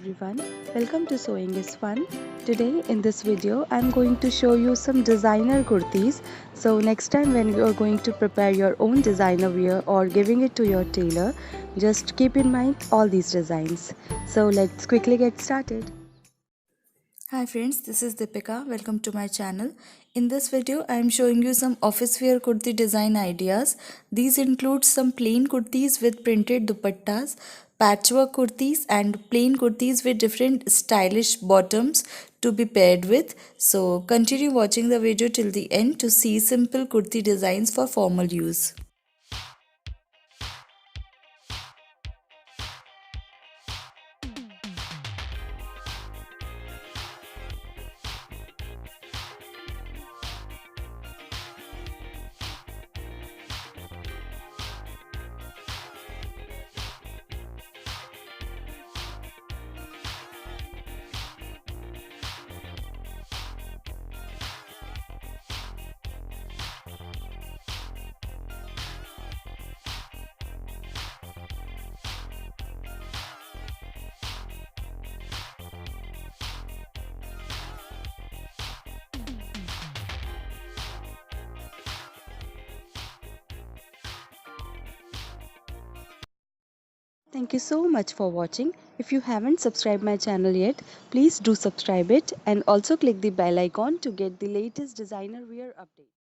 everyone, welcome to Sewing is Fun. Today in this video I'm going to show you some designer kurtis. So next time when you are going to prepare your own designer wear or giving it to your tailor, just keep in mind all these designs. So let's quickly get started. Hi friends, this is Deepika. Welcome to my channel. In this video, I am showing you some office wear kurti design ideas. These include some plain kurtis with printed dupattas, patchwork kurtis and plain kurtis with different stylish bottoms to be paired with. So continue watching the video till the end to see simple kurti designs for formal use. Thank you so much for watching. If you haven't subscribed my channel yet, please do subscribe it and also click the bell icon to get the latest designer wear update.